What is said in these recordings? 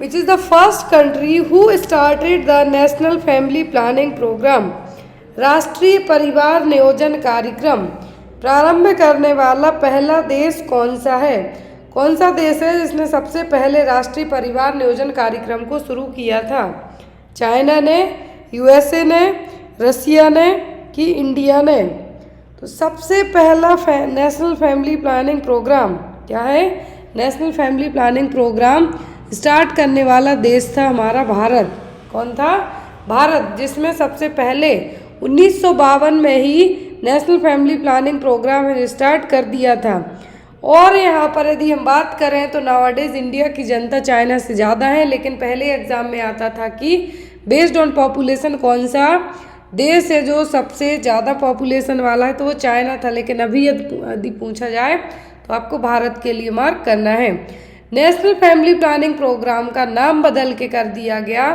Which is the first country who started the national family planning programme. राष्ट्रीय परिवार नियोजन कार्यक्रम प्रारंभ करने वाला पहला देश कौन सा है? कौन सा देश है जिसने सबसे पहले राष्ट्रीय परिवार नियोजन कार्यक्रम को शुरू किया था? चाइना ने, यूएसए ने, रसिया ने कि इंडिया ने? तो सबसे पहला नेशनल फैमिली प्लानिंग प्रोग्राम क्या है? National family planning programme start करने वाला देश था हमारा भारत। कौन था? भारत, जिसमें सबसे पहले 1952 में ही national family planning programme start कर दिया था। और यहाँ पर यदि हम बात करें तो नाउअडेज इंडिया की जनता चाइना से ज़्यादा है, लेकिन पहले एग्जाम में आता था कि बेस्ड ऑन पॉपुलेशन कौन सा देश है जो सबसे ज़्यादा पॉपुलेशन वाला है, तो वो चाइना था। लेकिन अभी यदि पूछा जाए तो आपको भारत के लिए मार्क करना है। नेशनल फैमिली प्लानिंग प्रोग्राम का नाम बदल के कर दिया गया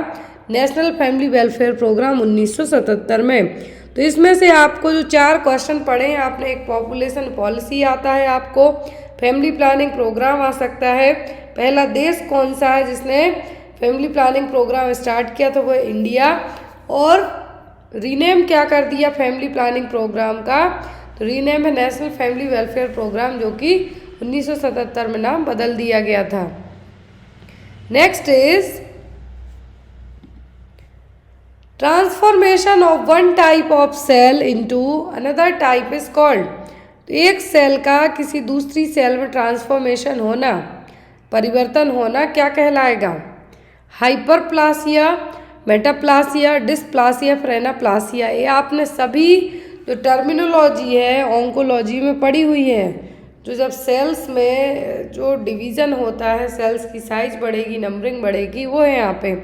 नेशनल फैमिली वेलफेयर प्रोग्राम 1977 में। तो इसमें से आपको जो 4 क्वेश्चन पढ़े हैं आपने, एक पॉपुलेशन पॉलिसी आता है, आपको फैमिली प्लानिंग प्रोग्राम आ सकता है, पहला देश कौन सा है जिसने फैमिली प्लानिंग प्रोग्राम स्टार्ट किया, तो वो इंडिया, और रीनेम क्या कर दिया फैमिली प्लानिंग प्रोग्राम का, तो रीनेम है नेशनल फैमिली वेलफेयर प्रोग्राम, जो कि 1977 में नाम बदल दिया गया था। Next is transformation of one type of cell into another type is called. तो एक सेल का किसी दूसरी सेल में ट्रांसफॉर्मेशन होना, परिवर्तन होना क्या कहलाएगा? हाइपरप्लासिया, मेटाप्लासिया, डिस्प्लासिया, फ्रेनाप्लासिया। ये आपने सभी जो टर्मिनोलॉजी है ऑन्कोलॉजी में पढ़ी हुई है। जो जब सेल्स में जो डिवीज़न होता है, सेल्स की साइज बढ़ेगी, नंबरिंग बढ़ेगी, वो है यहाँ पे।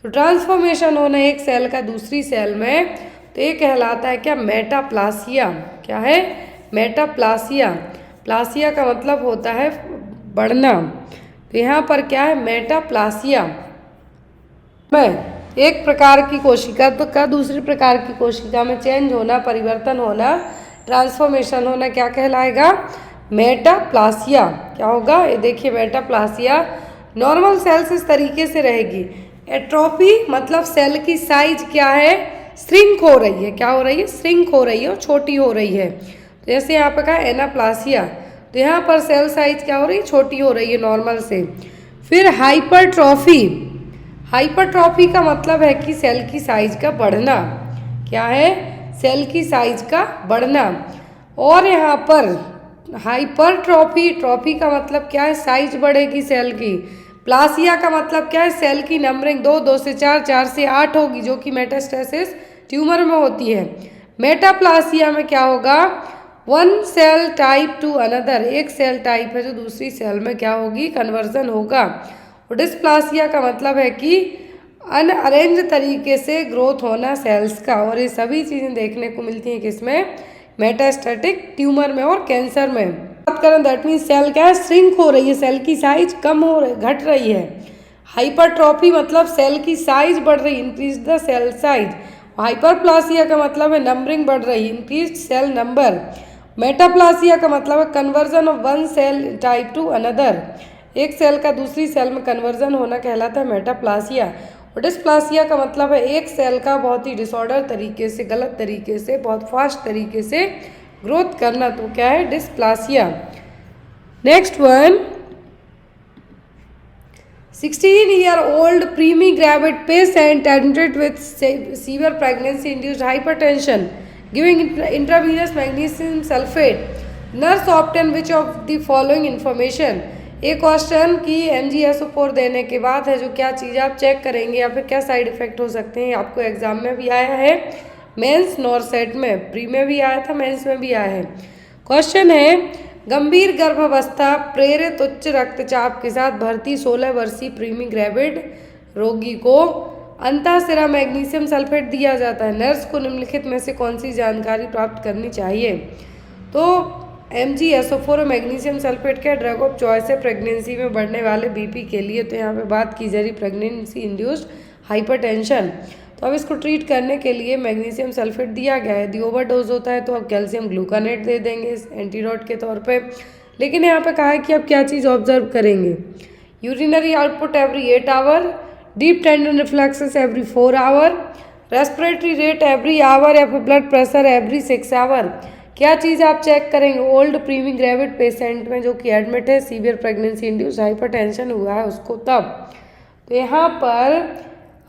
तो ट्रांसफॉर्मेशन होना एक सेल का दूसरी सेल में, तो ये कहलाता है क्या? मेटाप्लासिया। क्या है? मेटाप्लासिया। प्लासिया का मतलब होता है बढ़ना, तो यहाँ पर क्या है? मेटाप्लासिया में एक प्रकार की कोशिका तो का दूसरे प्रकार की कोशिका में चेंज होना, परिवर्तन होना, ट्रांसफॉर्मेशन होना क्या कहलाएगा? मेटाप्लासिया। क्या होगा? ये देखिए मेटाप्लासिया। नॉर्मल सेल्स इस तरीके से रहेगी। एट्रोफी मतलब सेल की साइज क्या है? श्रिंक हो रही है। क्या हो रही है? श्रिंक हो रही है और छोटी हो रही है। तो जैसे यहाँ पे कहा एनाप्लासिया, तो यहाँ पर सेल साइज क्या हो रही है? छोटी हो रही है नॉर्मल से। फिर हाइपरट्रॉफी। हाइपरट्रॉफी का मतलब है कि सेल की साइज का बढ़ना। क्या है? सेल की साइज का बढ़ना। और यहाँ पर हाइपरट्रॉफी, ट्रॉफी का मतलब क्या है? साइज बढ़ेगी सेल की। प्लासिया का मतलब क्या है? सेल की नंबरिंग 2, 2 से 4, 4 से 8 होगी, जो कि मेटास्टेसिस ट्यूमर में होती है। मेटाप्लासिया में क्या होगा? One cell type to another, एक सेल टाइप है जो दूसरी सेल में क्या होगी? कन्वर्जन होगा। और डिस्प्लासिया का मतलब है कि अनअरेंज तरीके से ग्रोथ होना सेल्स का। और ये सभी चीज़ें देखने को मिलती हैं किसमें? मेटास्टेटिक ट्यूमर में और कैंसर में। बात करें दैट मीन्स सेल क्या है? श्रिंक हो रही है, सेल की साइज कम हो रही, घट रही है। हाइपरट्रॉफी मतलब सेल की साइज बढ़ रही, increase the cell size. Hyperplasia का मतलब है नंबरिंग बढ़ रही, इंक्रीज सेल नंबर। मेटाप्लासिया का मतलब है conversion of one cell type to another, एक सेल का दूसरी सेल में कन्वर्जन होना कहलाता है मेटाप्लासिया। और डिस्प्लासिया का मतलब है एक सेल का बहुत ही डिसऑर्डर तरीके से, गलत तरीके से, बहुत फास्ट तरीके से ग्रोथ करना, तो क्या है? Dysplasia. Next one, 16-year-old preemie gravid patient admitted with severe pregnancy-induced hypertension, giving intravenous magnesium sulfate. Nurse obtained which of the following information? एक क्वेश्चन की MgSO4 देने के बाद है जो क्या चीज़ आप चेक करेंगे या फिर क्या साइड इफेक्ट हो सकते हैं। आपको एग्जाम में भी आया है, मेंस नॉरसेट में, प्री में भी आया था, मेंस में भी आया है। क्वेश्चन है, गंभीर गर्भावस्था प्रेरित उच्च रक्तचाप के साथ भर्ती 16 वर्षीय प्रीमी ग्रेविड रोगी को अंतःशिरा मैग्नीशियम सल्फेट दिया जाता है। नर्स को निम्नलिखित में से कौन सी जानकारी प्राप्त करनी चाहिए? तो MgSO4 और मैग्नीशियम सल्फेट का ड्रग ऑफ चॉइस है प्रेगनेंसी में बढ़ने वाले BP के लिए। तो यहाँ पे बात की जा रही प्रेगनेंसी इंड्यूस्ड हाइपरटेंशन। तो अब इसको ट्रीट करने के लिए मैग्नीशियम सल्फेट दिया गया है। यदि ओवरडोज होता है तो अब कैल्शियम ग्लूकानेट दे देंगे एंटीडोट के तौर पे। लेकिन यहाँ पे कहा है कि अब क्या चीज़ ऑब्जर्व करेंगे, urinary output every 8 hour, deep tendon reflexes every 4 hour, respiratory rate every hour या फिर ब्लड प्रेशर एवरी 6 आवर। क्या चीज़ आप चेक करेंगे? ओल्ड प्रीमी ग्रेविड पेशेंट में जो कि एडमिट है, सीवियर प्रेगनेंसी इंड्यूस्ड हाइपरटेंशन हुआ है उसको तब। तो यहाँ पर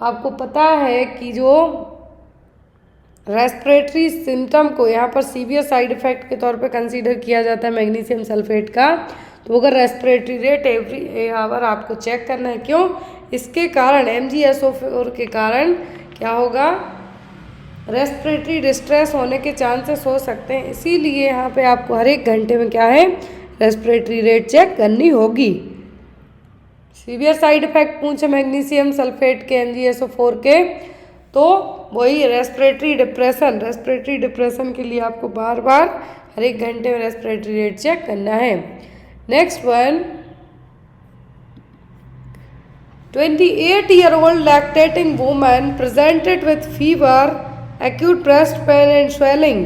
आपको पता है कि जो रेस्पिरेटरी सिम्टम को यहाँ पर सीवियर साइड इफेक्ट के तौर पे कंसीडर किया जाता है मैग्नीशियम सल्फेट का। तो अगर रेस्पिरेटरी रेट एवरी आवर आपको चेक करना है, क्यों? इसके कारण MgSO4 के कारण क्या होगा? रेस्पिरेटरी डिस्ट्रेस होने के चांसेस हो सकते हैं, इसीलिए यहाँ पे आपको हर एक घंटे में क्या है? रेस्पिरेटरी रेट चेक करनी होगी। सीवियर साइड इफेक्ट पूछे मैग्नीशियम सल्फेट के MgSO4 के, तो वही रेस्पिरेटरी डिप्रेशन के लिए आपको बार बार हर एक घंटे में रेस्पिरेटरी रेट चेक करना है। Next one, 28-year-old lactating woman presented with fever, acute breast pain and swelling.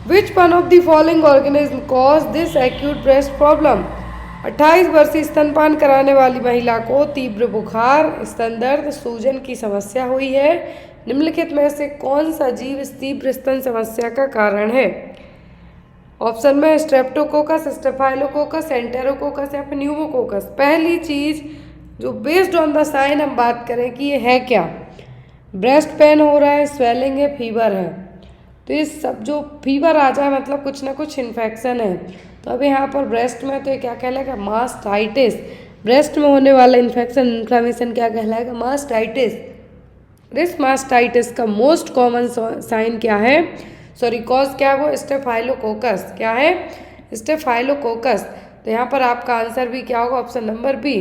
Which one of the following organism caused this acute breast problem? 28 वर्षीय स्तनपान कराने वाली महिला को तीव्र बुखार, स्तन दर्द, सूजन की समस्या हुई है। निम्नलिखित में से कौन सा जीव इस तीव्र स्तन समस्या का कारण है? ऑप्शन में स्ट्रेप्टोकोकस, स्टेफाइलोकोकस, एंटेरोकोकस या फिर न्यूमोकोकस। पहली चीज़ जो बेस्ड ऑन द साइन हम बात करें कि ये है क्या? ब्रेस्ट पेन हो रहा है, स्वेलिंग है, फीवर है। तो ये सब जो फीवर आ जाए मतलब कुछ ना कुछ इन्फेक्शन है। तो अब यहाँ पर ब्रेस्ट में तो ये क्या कहलाएगा? मास्टाइटिस। ब्रेस्ट में होने वाला इन्फेक्शन इन्फ्लेमेशन क्या कहलाएगा? मास्टाइटिस। इस मास्टाइटिस का मोस्ट कॉमन साइन क्या है? कॉज क्या है वो? स्टेफाइलोकोकस। क्या है? स्टेफाइलोकोकस। तो यहाँ पर आपका आंसर भी क्या होगा? Option number B.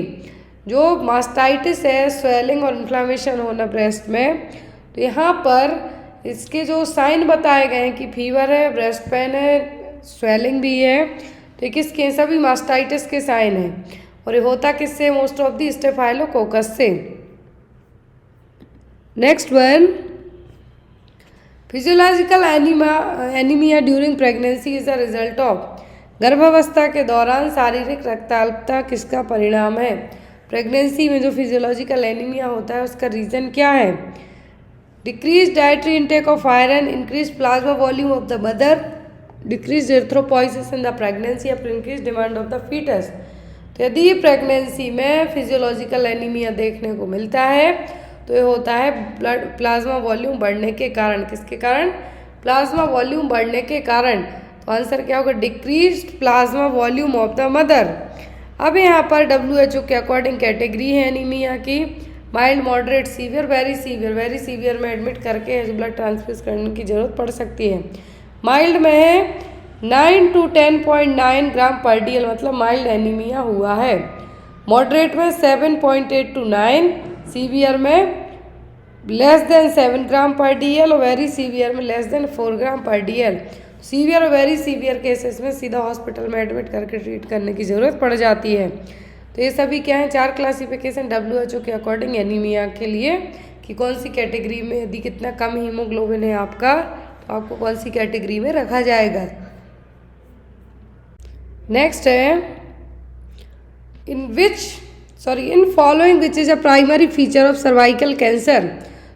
जो मास्टाइटिस है, स्वेलिंग और इन्फ्लेमेशन होना ब्रेस्ट में, तो यहाँ पर इसके जो साइन बताए गए हैं कि फीवर है, ब्रेस्ट पेन है, स्वेलिंग भी है, तो ये किसके? सभी मास्टाइटिस के साइन हैं। और ये होता किससे? मोस्ट ऑफ दी स्टेफाइलोकोकस से। Next one, physiological anaemia during pregnancy is a result of. गर्भावस्था के दौरान शारीरिक रक्ताल्पता किसका परिणाम है? प्रेगनेंसी में जो फिजियोलॉजिकल एनीमिया होता है उसका रीज़न क्या है? Decrease dietary intake of iron, increase plasma volume of the mother, decrease erythropoiesis in the pregnancy या फिर increase demand of the foetus. तो यदि प्रेगनेंसी में फिजियोलॉजिकल एनीमिया देखने को मिलता है तो ये होता है ब्लड प्लाज्मा वॉल्यूम बढ़ने के कारण। किसके कारण? प्लाज्मा वॉल्यूम बढ़ने के कारण। तो आंसर क्या होगा? Decreased plasma volume of the mother. अब यहाँ पर WHO के अकॉर्डिंग कैटेगरी है एनीमिया की, mild, moderate, severe, very severe. Very severe में एडमिट करके ब्लड ट्रांसफ्यूज करने की जरूरत पड़ सकती है। माइल्ड में है 9 to 10.9 ग्राम पर DL, मतलब माइल्ड एनीमिया हुआ है। मॉडरेट में 7.8 to 9, सीवियर में लेस देन 7 ग्राम पर DL और वेरी सीवियर में लेस देन 4 ग्राम पर DL। सीवियर और वेरी सीवियर केसेस में सीधा हॉस्पिटल में एडमिट करके ट्रीट करने की ज़रूरत पड़ जाती है। तो ये सभी क्या है? 4 क्लासिफिकेशन WHO के अकॉर्डिंग एनीमिया के लिए कि कौन सी कैटेगरी में, यदि कितना कम हीमोग्लोबिन है आपका तो आपको कौन सी कैटेगरी में रखा जाएगा। नेक्स्ट है, in following which is a primary feature of cervical cancer.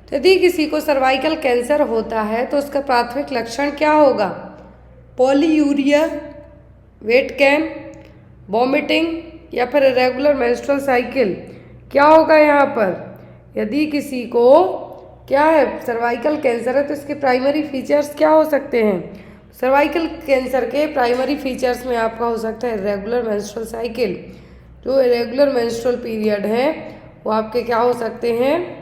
तो यदि किसी को सर्वाइकल कैंसर होता है तो उसका प्राथमिक लक्षण क्या होगा? पॉलीयूरिया, वेट गेन, वॉमिटिंग या फिर इरेगुलर मेंस्ट्रुअल साइकिल। क्या होगा यहाँ पर? यदि किसी को क्या है? सर्वाइकल कैंसर है तो इसके प्राइमरी फीचर्स क्या हो सकते हैं? सर्वाइकल कैंसर के प्राइमरी फीचर्स में आपका हो सकता है इरेगुलर मेंस्ट्रुअल साइकिल। जो इरेगुलर मेंस्ट्रुअल पीरियड है वो आपके क्या हो सकते हैं?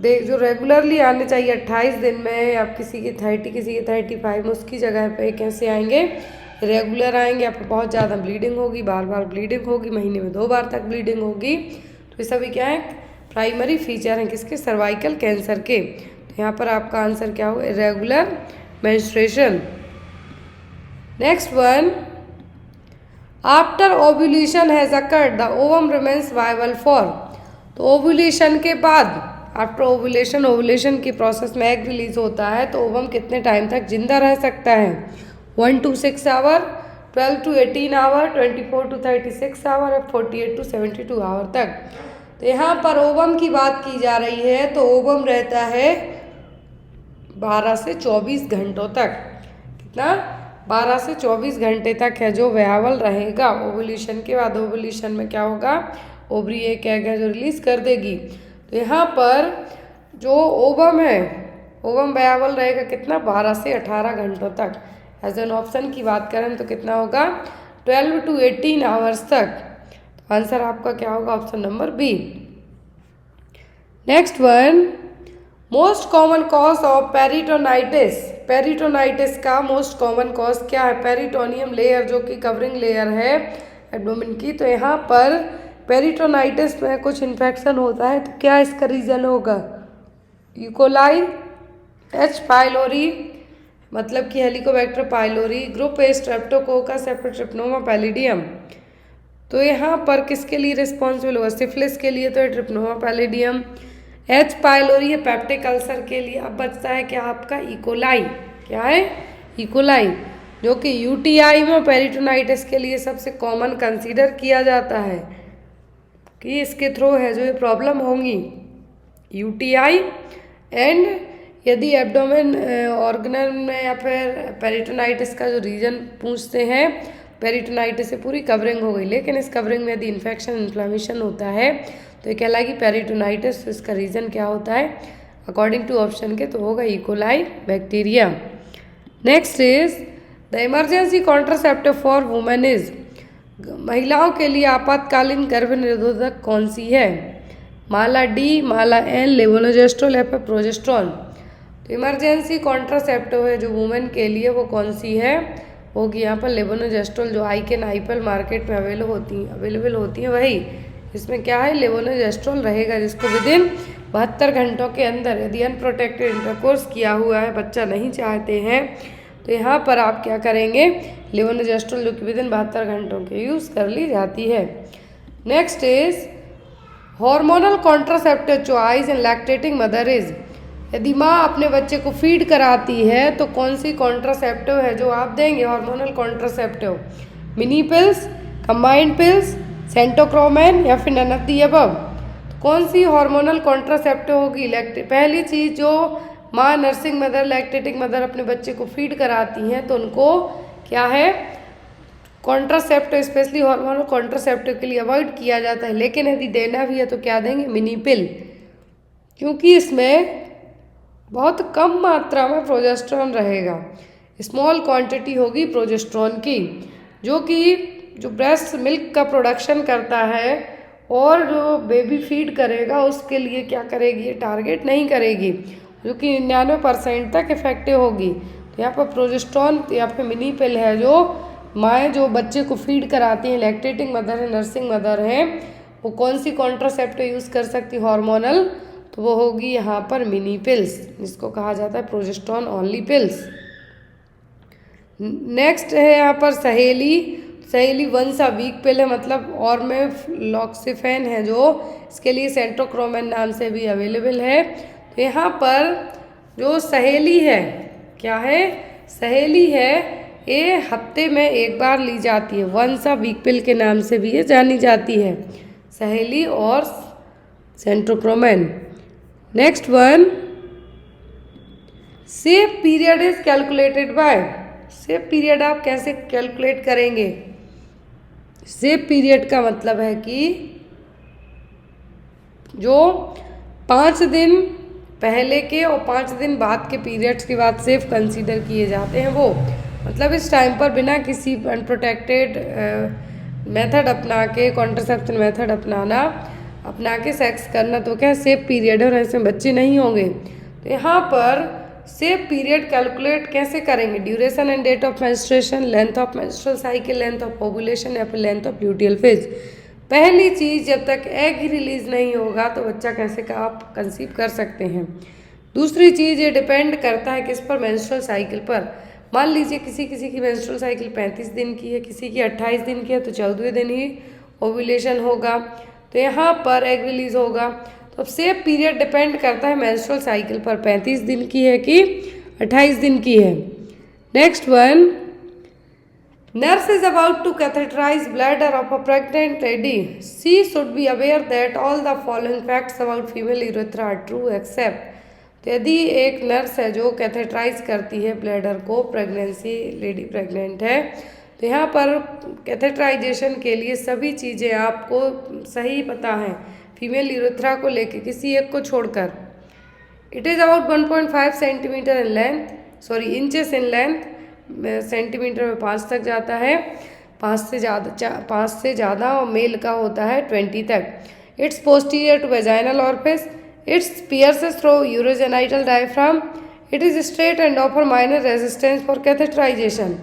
जो रेगुलरली आने चाहिए 28 दिन में, या किसी की 30, किसी की 35, उसकी जगह पे कैसे आएंगे? रेगुलर आएंगे। आपको बहुत ज़्यादा ब्लीडिंग होगी, बार बार ब्लीडिंग होगी, महीने में 2 बार तक ब्लीडिंग होगी। तो ये सभी क्या है? प्राइमरी फीचर हैं किसके? सर्वाइकल कैंसर के। तो यहाँ पर आपका आंसर क्या होगा? Irregular menstruation. Next one, after ovulation has occurred the ovum remains viable for. तो ओव्यूलेशन के बाद, आफ्टर ओव्यूलेशन की प्रोसेस में एग रिलीज होता है तो ओवम कितने टाइम तक जिंदा रह सकता है? 1 to 6 hour, 12 to 18 hour, 24 to 36 hour और 48 to 72 आवर तक। तो यहाँ पर ओवम की बात की जा रही है तो ओवम रहता है 12 से 24 घंटों तक। कितना? 12 से 24 घंटे तक है जो वायबल रहेगा। ओवुलेशन के बाद ओवुलेशन में क्या होगा, ओवरी एक एग है जो रिलीज कर देगी। तो यहाँ पर जो ओवम है, ओवम वायबल रहेगा कितना, 12 से 18 घंटों तक। एज एन ऑप्शन की बात करें तो कितना होगा, 12 to 18 आवर्स तक। तो आंसर आपका क्या होगा, option number B. Next one, most common cause of peritonitis. Peritonitis का मोस्ट कॉमन कॉज क्या है? पेरिटोनियम लेयर जो कि कवरिंग लेयर है एब्डोमेन की। तो यहाँ पर पेरिटोनाइटिस में कुछ इन्फेक्शन होता है तो क्या इसका रीज़न होगा, यूकोलाई, एच पाइलोरी मतलब कि Helicobacter pylori, group A streptococcus treponema pallidum. तो यहाँ पर किसके लिए रिस्पॉन्सिबल होगा, सिफिलिस के लिए तो है ट्रिप्नोमा पैलिडियम, एच पाइलोरी है पेप्टिक अल्सर के लिए। अब बचता है क्या आपका, इकोलाई। क्या है, इकोलाई, जो कि यूटीआई में पेरिटोनाइटिस के लिए सबसे कॉमन कंसीडर किया जाता है कि इसके थ्रू है जो ये प्रॉब्लम होंगी, यूटीआई। एंड यदि एब्डोमेन ऑर्गनल में या फिर पेरिटोनाइटिस का जो रीजन पूछते हैं, पेरिटोनाइटिस से पूरी कवरिंग हो गई, लेकिन इस कवरिंग में यदि इन्फेक्शन इन्फ्लेमेशन होता है तो ये कहलाएगी पेरिटोनाइटिस। तो इसका रीज़न क्या होता है, अकॉर्डिंग टू ऑप्शन के तो होगा E coli bacteria. Next is the emergency contraceptive for women is. महिलाओं के लिए आपातकालीन गर्भ निरोधक कौन सी है, माला डी, माला एन, लेवोनोजेस्ट्रोल या फिर प्रोजेस्ट्रॉन। तो इमरजेंसी कॉन्ट्रासेप्टिव है जो वुमेन के लिए वो कौन सी है, होगी यहाँ पर लेवोनोजेस्ट्रोल, जो आइकेन आईपेल मार्केट में अवेलेबल होती है वही। इसमें क्या है, लेवोनोजेस्ट्रोल रहेगा, जिसको विदिन 72 घंटों के अंदर यदि अनप्रोटेक्टेड इंटरकोर्स किया हुआ है, बच्चा नहीं चाहते हैं, तो यहाँ पर आप क्या करेंगे, लेवोनोजेस्ट्रोल जो कि विदिन 72 घंटों के यूज़ कर ली जाती है। Next is hormonal contraceptive choice in lactating mother is. यदि माँ अपने बच्चे को फीड कराती है तो कौन सी कॉन्ट्रासेप्टिव है जो आप देंगे, hormonal contraceptive, mini pills, combined pills, centchroman या फिर नन ऑफ द अबव। कौन सी हार्मोनल कॉन्ट्रासेप्टिव होगी, पहली चीज़ जो माँ नर्सिंग मदर, लैक्टेटिंग मदर अपने बच्चे को फीड कराती हैं तो उनको क्या है, कॉन्ट्रासेप्टिव, स्पेशली हार्मोनल कॉन्ट्रासेप्टिव के लिए अवॉइड किया जाता है। लेकिन यदि देना भी है तो क्या देंगे, मिनी पिल, क्योंकि इसमें बहुत कम मात्रा में प्रोजेस्टेरॉन रहेगा, स्मॉल क्वांटिटी होगी प्रोजेस्टेरॉन की, जो कि जो ब्रेस्ट मिल्क का प्रोडक्शन करता है और जो बेबी फीड करेगा उसके लिए क्या करेगी, ये टारगेट नहीं करेगी, जो कि 99% तक इफेक्टिव होगी। तो यहाँ पर प्रोजेस्टेरॉन या फिर मिनी पिल है जो माएँ जो बच्चे को फीड कराती हैं, लैक्टेटिंग मदर है, नर्सिंग मदर हैं, वो कौन सी कॉन्ट्रासेप्टिव यूज़ कर सकती हार्मोनल, तो वो होगी यहाँ पर मिनी पिल्स, जिसको कहा जाता है प्रोजेस्टेरॉन ओनली पिल्स। नेक्स्ट है यहाँ पर सहेली। सहेली वन सा वीक पिल है, मतलब और में लॉक्सिफेन है जो इसके लिए सेंट्रोक्रोमेन नाम से भी अवेलेबल है। तो यहाँ पर जो सहेली है, क्या है, सहेली है, ये हफ्ते में एक बार ली जाती है, वन सा वीक पिल के नाम से भी ये जानी जाती है, सहेली और centchroman. Next one, safe period is calculated by. Safe period आप कैसे कैलकुलेट करेंगे, सेफ पीरियड का मतलब है कि जो 5 दिन पहले के और 5 दिन बाद के पीरियड्स के बाद सेफ कंसीडर किए जाते हैं, वो मतलब इस टाइम पर बिना किसी अनप्रोटेक्टेड मेथड अपना के, कॉन्ट्रासेप्शन मेथड अपना के सेक्स करना तो क्या सेफ पीरियड है और ऐसे बच्चे नहीं होंगे। तो यहाँ पर सेफ पीरियड कैलकुलेट कैसे करेंगे, duration and date of menstruation, length of menstrual cycle, length of ovulation या फिर लेंथ ऑफ ल्यूटियल फेज। पहली चीज़, जब तक एग ही रिलीज नहीं होगा तो बच्चा कैसे का आप कंसीव कर सकते हैं। दूसरी चीज़, ये डिपेंड करता है किस पर, मेंस्ट्रुअल साइकिल पर। मान लीजिए किसी की मेंस्ट्रुअल साइकिल 35 दिन की है, किसी की 28 दिन की है, तो 14वें दिन ही ओवुलेशन होगा, तो यहाँ पर एग रिलीज होगा। तो अब सेफ पीरियड डिपेंड करता है मेंस्ट्रुअल साइकिल पर, 35 दिन की है कि 28 दिन की है। Next one, Nurse is about to catheterize bladder of a pregnant lady. She should be aware that all the following facts about female urethra are true except. तो यदि एक नर्स है जो कैथेटराइज करती है ब्लैडर को, प्रेगनेंसी लेडी प्रेग्नेंट है, तो यहाँ पर कैथेटराइजेशन के लिए सभी चीज़ें आपको सही पता हैं फीमेल यूरेथ्रा को लेके, किसी एक को छोड़कर। It is about 1.5 centimetre in length, sorry inches in length, centimetre में 5 तक जाता है, 5 से ज़्यादा और मेल का होता है 20 तक। It's posterior to vaginal orifice, it's pierces through urogenital diaphragm, it is straight and offer minor resistance for catheterisation.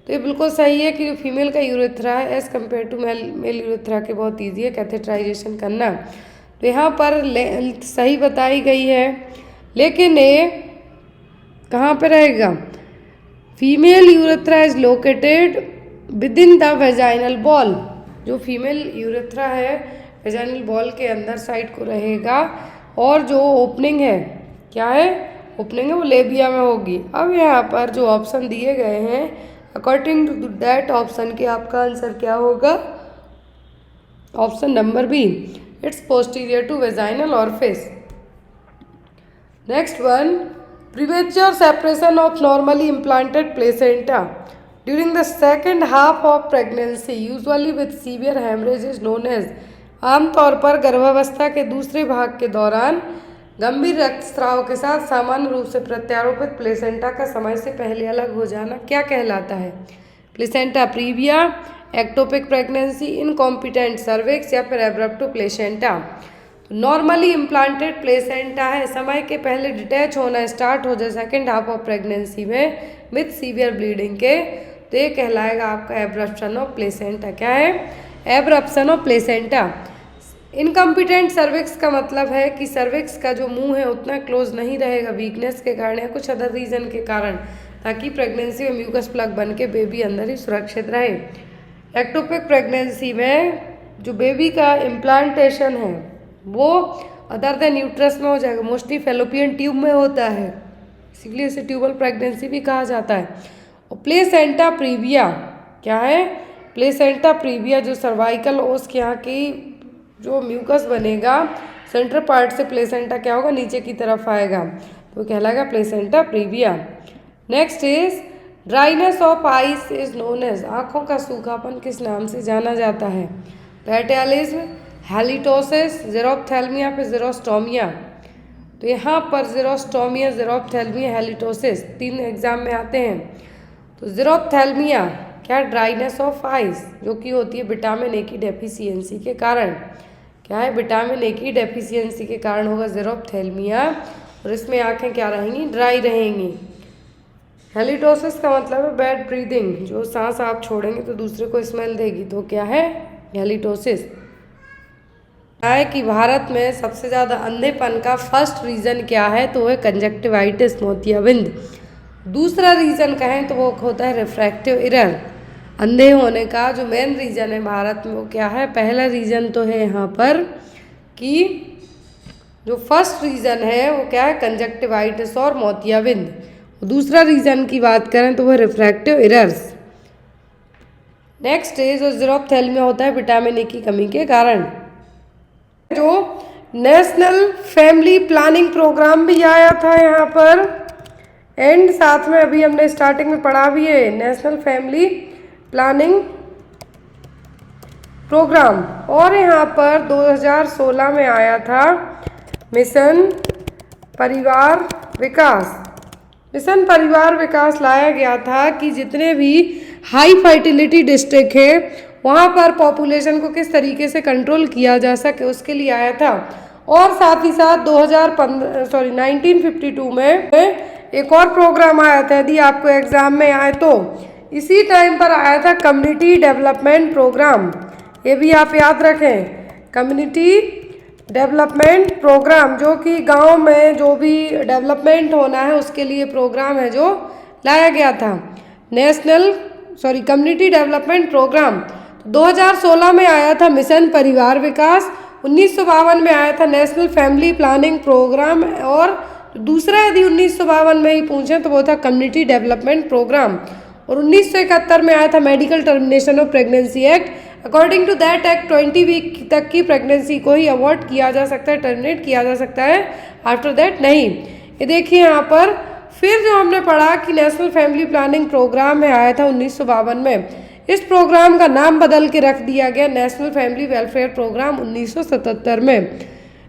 तो ये बिल्कुल सही है कि फीमेल का यूरेथ्रा है as compare to male urethra के बहुत ईजी है कैथेटराइजेशन करना। तो यहाँ पर सही बताई गई है, लेकिन ये कहाँ पर रहेगा? Female urethra is located with in the vaginal ball. जो फीमेल यूरेथ्रा है वेजाइनल बॉल के अंदर साइड को रहेगा, और जो ओपनिंग है, क्या है ओपनिंग है, वो लेबिया में होगी। अब यहाँ पर जो ऑप्शन दिए गए हैं अकॉर्डिंग टू दैट ऑप्शन के आपका आंसर क्या होगा? Option number B, it's posterior to vaginal orifice. Next one, premature separation of normally implanted placenta during the second half of pregnancy usually with severe hemorrhage is known as। आमतौर पर गर्भावस्था के दूसरे भाग के दौरान गंभीर रक्तस्राव के साथ सामान्य रूप से प्रत्यारोपित प्लेसेंटा का समय से पहले अलग हो जाना क्या कहलाता है? Placenta previa, ectopic pregnancy, incompetent cervix, या फिर एब्रप्टो प्लेसेंटा। नॉर्मली इम्प्लांटेड प्लेसेंटा है, समय के पहले डिटैच होना स्टार्ट हो जाए सेकेंड हाफ ऑफ प्रेगनेंसी में विथ सीवियर ब्लीडिंग के, तो ये कहलाएगा आपका एब्रप्शन ऑफ प्लेसेंटा। क्या है? Abruption of placenta. Incompetent cervix का मतलब है कि सर्विक्स का जो मुंह है उतना क्लोज नहीं रहेगा वीकनेस के कारण या कुछ अदर रीजन के कारण, ताकि प्रेगनेंसी में म्यूकस प्लग बन के बेबी अंदर ही सुरक्षित रहे। एक्टोपिक प्रेगनेंसी में जो बेबी का इम्प्लांटेशन है वो अदर देन यूट्रस में हो जाएगा, मोस्टली फेलोपियन ट्यूब में होता है, इसीलिए इसे ट्यूबल प्रेगनेंसी भी कहा जाता है। और प्लेसेंटा प्रीविया क्या है? प्लेसेंटा प्रीविया जो सर्वाइकल ओस के यहाँ की जो म्यूकस बनेगा सेंट्रल पार्ट से प्लेसेंटा क्या होगा? नीचे की तरफ आएगा, तो कहलाएगा placenta previa. Next is dryness of eyes is known as. आँखों का सूखापन किस नाम से जाना जाता है? पैटेलिज्म, हैलिटोसिस, ज़ेरोप्थेल्मिया, फिर ज़ेरोस्टोमिया। तो यहाँ पर ज़ेरोस्टोमिया, ज़ेरोप्थेल्मिया, हैलिटोसिस 3 एग्जाम में आते हैं। तो ज़ेरोप्थेल्मिया क्या? ड्राइनेस ऑफ आइस, जो कि होती है विटामिन ए की डेफिशिएंसी के कारण। क्या है? विटामिन ए की डेफिशिएंसी के कारण होगा ज़ेरोप्थेल्मिया, और इसमें आँखें क्या रहेंगी? ड्राई रहेंगी। हैलिटोसिस का मतलब है बैड ब्रीदिंग, जो सांस आप छोड़ेंगे तो दूसरे को स्मेल देगी, तो क्या है? हैलिटोसिस। है कि भारत में सबसे ज़्यादा अंधेपन का फर्स्ट रीज़न क्या है? तो वो है कंजक्टिवाइटिस, मोतियाबिंद। दूसरा रीज़न कहें तो वो होता है रिफ्रैक्टिव एरर। अंधे होने का जो मेन रीज़न है भारत में वो क्या है? पहला रीज़न तो है यहाँ पर कि जो फर्स्ट रीज़न है वो क्या है? कंजक्टिवाइटिस और मोतियाबिंद। दूसरा रीज़न की बात करें तो वो रिफ्रैक्टिव एरर्स। नेक्स्ट है जो ज़ेरोप्थेल्मिया होता है विटामिन ए की कमी के कारण। जो नेशनल फैमिली प्लानिंग प्रोग्राम भी आया था यहाँ पर, एंड साथ में अभी हमने स्टार्टिंग में पढ़ा भी है नेशनल फैमिली प्लानिंग प्रोग्राम, और यहाँ पर 2016 में आया था मिशन परिवार विकास। मिशन परिवार विकास लाया गया था कि जितने भी हाई फर्टिलिटी डिस्ट्रिक्ट है वहाँ पर पॉपुलेशन को किस तरीके से कंट्रोल किया जा सके, उसके लिए आया था। और साथ ही साथ 1952 में एक और प्रोग्राम आया था, यदि आपको एग्ज़ाम में आए तो इसी टाइम पर आया था कम्युनिटी डेवलपमेंट प्रोग्राम। ये भी आप याद रखें, कम्युनिटी डेवलपमेंट प्रोग्राम, जो कि गांव में जो भी डेवलपमेंट होना है उसके लिए प्रोग्राम है जो लाया गया था। कम्युनिटी डेवलपमेंट प्रोग्राम 2016 में आया था मिशन परिवार विकास, 1952 में आया था नेशनल फैमिली प्लानिंग प्रोग्राम, और दूसरा यदि 1952 में ही पूछें तो वो था कम्युनिटी डेवलपमेंट प्रोग्राम। और 1971 में आया था medical termination of pregnancy act. According to that act 20 week तक की प्रेगनेंसी को ही अवॉर्ड किया जा सकता है, टर्मिनेट किया जा सकता है, आफ्टर दैट नहीं। ये देखिए यहाँ पर फिर जो हमने पढ़ा कि नेशनल फैमिली प्लानिंग प्रोग्राम में आया था 1952 में, इस प्रोग्राम का नाम बदल के रख दिया गया नेशनल फैमिली वेलफेयर प्रोग्राम 1977 में।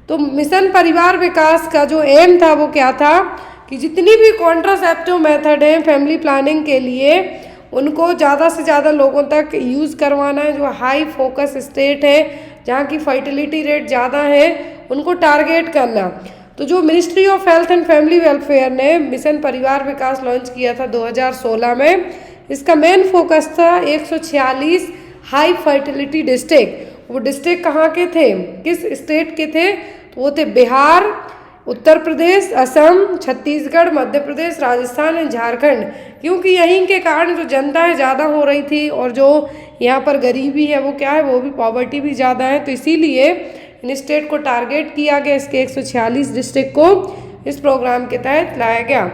तो मिशन परिवार विकास का जो एम था वो क्या था कि जितनी भी कॉन्ट्रासेप्टिव मेथड हैं फैमिली प्लानिंग के लिए उनको ज़्यादा से ज़्यादा लोगों तक यूज़ करवाना है। जो हाई फोकस स्टेट है, जहाँ की फर्टिलिटी रेट ज़्यादा है, उनको टारगेट करना। तो जो ministry of health and family welfare ने मिशन परिवार विकास लॉन्च किया था 2016 में, इसका मेन फोकस था 146 हाई फर्टिलिटी डिस्ट्रिक्ट। वो डिस्ट्रिक्ट कहाँ के थे, किस स्टेट के थे, तो वो थे बिहार, उत्तर प्रदेश, असम, छत्तीसगढ़, मध्य प्रदेश, राजस्थान एंड झारखंड। क्योंकि यहीं के कारण जो जनता है ज़्यादा हो रही थी और जो यहाँ पर गरीबी है वो क्या है, वो भी पॉवर्टी भी ज़्यादा है, तो इसीलिए इन स्टेट को टारगेट किया गया। इसके 146 डिस्ट्रिक्ट को इस प्रोग्राम के तहत लाया गया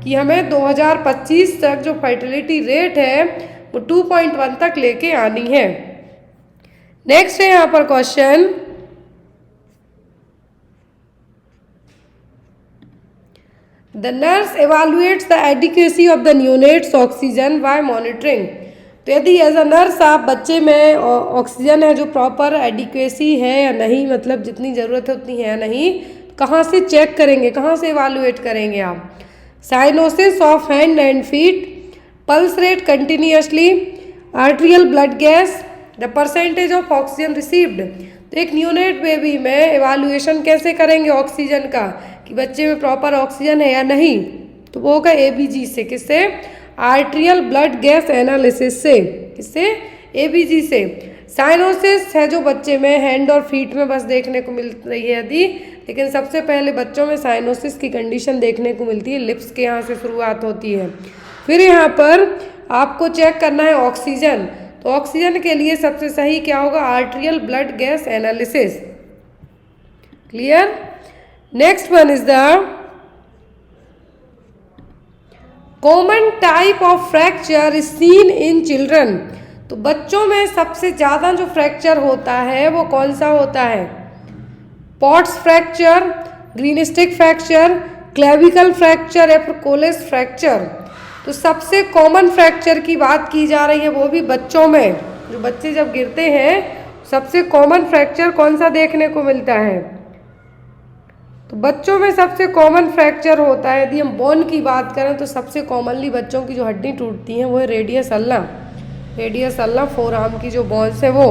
कि हमें 2025 तक जो फर्टिलिटी रेट है वो 2.1 तक लेके आनी है। नेक्स्ट है यहाँ पर question, the nurse evaluates the adequacy of the neonates oxygen by monitoring। तो यदि एज अ नर्स आप बच्चे में ऑक्सीजन है जो प्रॉपर एडिक्वेसी है या नहीं, मतलब जितनी ज़रूरत है उतनी है या नहीं, कहाँ से चेक करेंगे, कहाँ से इवालुएट करेंगे आप? Cyanosis of hand and feet, pulse rate continuously, arterial blood gas, the percentage of oxygen received. तो एक न्यूनेट बेबी में इवालुएशन कैसे करेंगे ऑक्सीजन का कि बच्चे में प्रॉपर ऑक्सीजन है या नहीं, तो वो होगा ABG से। किससे? आर्ट्रियल ब्लड गैस एनालिसिस से। किससे? ABG से। साइनोसिस है जो बच्चे में हैंड और फीट में बस देखने को मिल रही है यदि, लेकिन सबसे पहले बच्चों में साइनोसिस की कंडीशन देखने को मिलती है, लिप्स के यहाँ से शुरुआत होती है। फिर यहाँ पर आपको चेक करना है ऑक्सीजन, तो ऑक्सीजन के लिए सबसे सही क्या होगा? Arterial blood gas analysis. Clear? Next one is the common type of fracture is seen in children. तो बच्चों में सबसे ज़्यादा जो फ्रैक्चर होता है वो कौन सा होता है? Pots fracture, green stick fracture, clavicle fracture या फिर कोलेस फ्रैक्चर। तो सबसे कॉमन फ्रैक्चर की बात की जा रही है, वो भी बच्चों में। जो बच्चे जब गिरते हैं सबसे कॉमन फ्रैक्चर कौन सा देखने को मिलता है? तो बच्चों में सबसे कॉमन फ्रैक्चर होता है, यदि हम बोन की बात करें तो सबसे कॉमनली बच्चों की जो हड्डी टूटती हैं वो है radius ulna, radius ulna forearm की जो बोन्स है वो।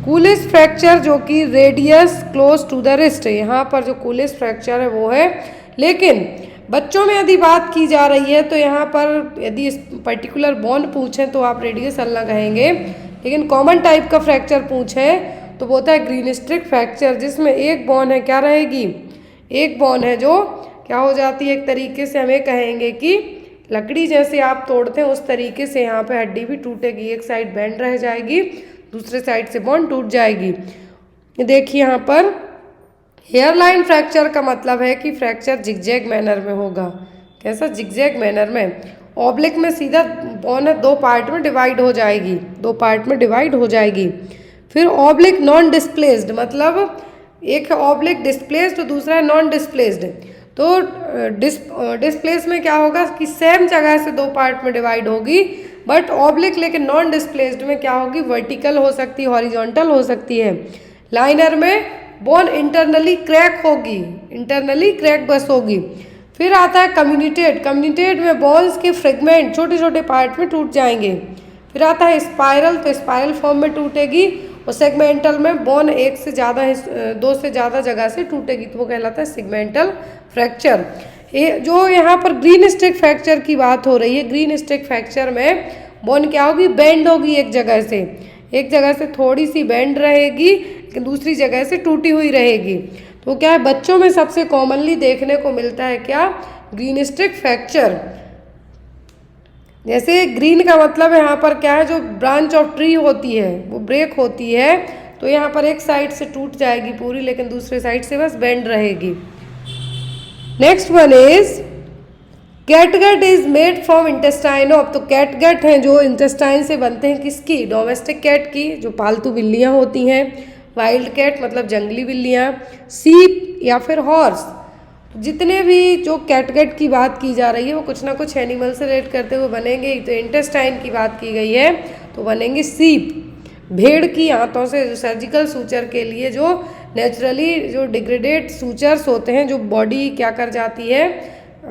कूलिस फ्रैक्चर जो कि radius close to the wrist, यहाँ पर जो कूलिस फ्रैक्चर है वो है। लेकिन बच्चों में यदि बात की जा रही है तो यहाँ पर यदि इस पर्टिकुलर बोन पूछें तो आप रेडियस अल्ना कहेंगे, लेकिन कॉमन टाइप का फ्रैक्चर पूछें तो वो होता है ग्रीन स्टिक फ्रैक्चर, जिसमें एक बोन है क्या रहेगी? एक बोन है जो क्या हो जाती है, एक तरीके से हमें कहेंगे कि लकड़ी जैसे आप तोड़ते हैं उस तरीके से यहाँ पे हड्डी भी टूटेगी, एक साइड बेंड रह जाएगी, दूसरे साइड से बोन टूट जाएगी। ये देखिए यहाँ पर हेयरलाइन फ्रैक्चर का मतलब है कि फ्रैक्चर जिगजैग मैनर में होगा। कैसा? जिगजैग मैनर में। ऑब्लिक में सीधा बोन है दो पार्ट में डिवाइड हो जाएगी, दो पार्ट में डिवाइड हो जाएगी। फिर ऑब्लिक नॉन डिस्प्लेस्ड, मतलब एक है ऑब्लिक डिस्प्लेस्ड तो दूसरा है नॉन डिस्प्लेस्ड। तो डिस्प्लेस में क्या होगा कि सेम जगह से दो पार्ट में डिवाइड होगी, बट ऑब्लिक लेकिन नॉन डिस्प्लेस्ड में क्या होगी? वर्टिकल हो सकती है, हॉरिजॉन्टल हो सकती है। लाइनर में बोन इंटरनली क्रैक होगी, इंटरनली क्रैक बस होगी। फिर आता है कम्युनिटेड, कम्युनिटेड में बोन्स के फ्रेगमेंट छोटे छोटे पार्ट में टूट जाएंगे। फिर आता है स्पाइरल, तो स्पाइरल फॉर्म में टूटेगी। और सेगमेंटल में बोन एक से ज़्यादा दो से ज़्यादा जगह से टूटेगी, तो वो कहलाता है सेगमेंटल फ्रैक्चर। जो यहाँ पर ग्रीन स्टिक फ्रैक्चर की बात हो रही है, ग्रीन स्टिक फ्रैक्चर में बोन क्या होगी? बेंड होगी, एक जगह से थोड़ी सी बेंड रहेगी, लेकिन दूसरी जगह से टूटी हुई रहेगी। तो क्या है? बच्चों में सबसे कॉमनली देखने को मिलता है क्या? Green stick fracture. जैसे ग्रीन का मतलब है यहाँ पर क्या है? जो ब्रांच ऑफ ट्री होती है वो ब्रेक होती है, तो यहाँ पर एक साइड से टूट जाएगी पूरी, लेकिन दूसरे साइड से बस बेंड रहेगी। Next one is catgut is made from intestine of, तो कैटगट हैं जो इंटेस्टाइन से बनते हैं किसकी, डोमेस्टिक कैट की, जो पालतू बिल्लियाँ होती हैं, वाइल्ड कैट मतलब जंगली बिल्लियाँ, सीप या फिर हॉर्स। जितने भी जो कैटगट की बात की जा रही है वो कुछ ना कुछ एनिमल से रिलेट करते हुए बनेंगे। तो इंटेस्टाइन की बात की गई है तो बनेंगे सीप। भेड़ की आंतों से जो सर्जिकल सूचर के लिए जो नेचुरली जो डिग्रेडेड सूचर्स होते हैं, जो बॉडी क्या कर जाती है,